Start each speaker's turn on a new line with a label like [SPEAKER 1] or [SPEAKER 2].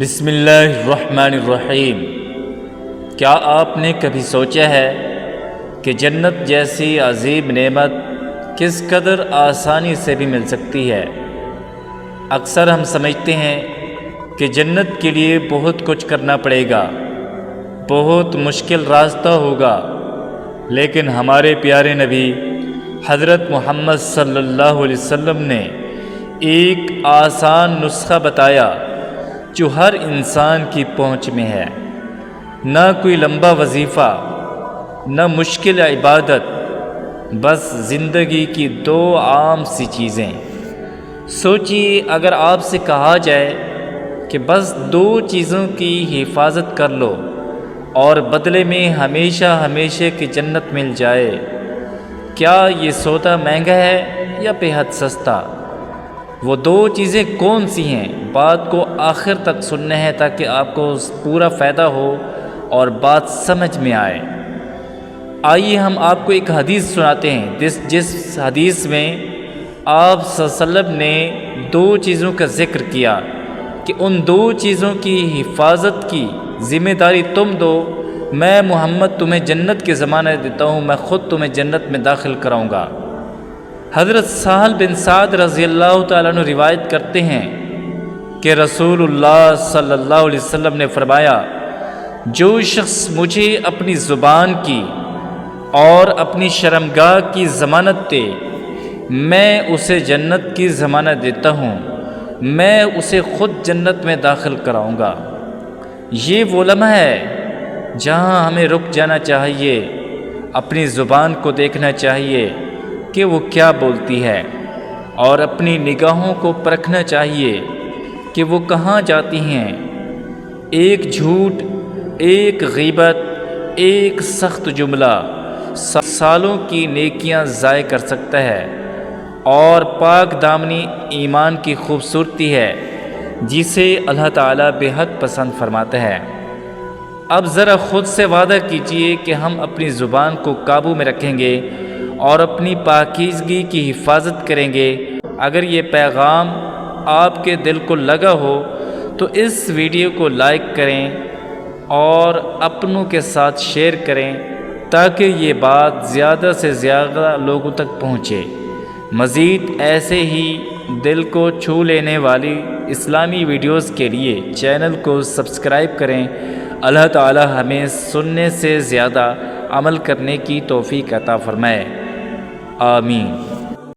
[SPEAKER 1] بسم اللہ الرحمن الرحیم۔ کیا آپ نے کبھی سوچا ہے کہ جنت جیسی عظیم نعمت کس قدر آسانی سے بھی مل سکتی ہے؟ اکثر ہم سمجھتے ہیں کہ جنت کے لیے بہت کچھ کرنا پڑے گا، بہت مشکل راستہ ہوگا، لیکن ہمارے پیارے نبی حضرت محمد صلی اللہ علیہ وسلم نے ایک آسان نسخہ بتایا جو ہر انسان کی پہنچ میں ہے۔ نہ کوئی لمبا وظیفہ، نہ مشکل عبادت، بس زندگی کی دو عام سی چیزیں۔ سوچئے اگر آپ سے کہا جائے کہ بس دو چیزوں کی حفاظت کر لو اور بدلے میں ہمیشہ ہمیشہ کی جنت مل جائے، کیا یہ سودا مہنگا ہے یا بے حد سستا؟ وہ دو چیزیں کون سی ہیں؟ بات کو آخر تک سننا ہے تاکہ آپ کو پورا فائدہ ہو اور بات سمجھ میں آئے۔ آئیے ہم آپ کو ایک حدیث سناتے ہیں جس حدیث میں آپ صلی اللہ علیہ وسلم نے دو چیزوں کا ذکر کیا کہ ان دو چیزوں کی حفاظت کی ذمہ داری تم دو، میں محمد تمہیں جنت کی ضمانت دیتا ہوں، میں خود تمہیں جنت میں داخل کراؤں گا۔ حضرت سہل بن سعد رضی اللہ تعالیٰ عنہ روایت کرتے ہیں کہ رسول اللہ صلی اللہ علیہ وسلم نے فرمایا، جو شخص مجھے اپنی زبان کی اور اپنی شرمگاہ کی ضمانت دے، میں اسے جنت کی ضمانت دیتا ہوں، میں اسے خود جنت میں داخل کراؤں گا۔ یہ وہ لمحہ ہے جہاں ہمیں رک جانا چاہیے، اپنی زبان کو دیکھنا چاہیے کہ وہ کیا بولتی ہے، اور اپنی نگاہوں کو پرکھنا چاہیے کہ وہ کہاں جاتی ہیں۔ ایک جھوٹ، ایک غیبت، ایک سخت جملہ سالوں کی نیکیاں ضائع کر سکتا ہے، اور پاک دامنی ایمان کی خوبصورتی ہے جسے اللہ تعالیٰ بے حد پسند فرماتا ہے۔ اب ذرا خود سے وعدہ کیجئے کہ ہم اپنی زبان کو قابو میں رکھیں گے اور اپنی پاکیزگی کی حفاظت کریں گے۔ اگر یہ پیغام آپ کے دل کو لگا ہو تو اس ویڈیو کو لائک کریں اور اپنوں کے ساتھ شیئر کریں تاکہ یہ بات زیادہ سے زیادہ لوگوں تک پہنچے۔ مزید ایسے ہی دل کو چھو لینے والی اسلامی ویڈیوز کے لیے چینل کو سبسکرائب کریں۔ اللہ تعالی ہمیں سننے سے زیادہ عمل کرنے کی توفیق عطا فرمائے، آمین۔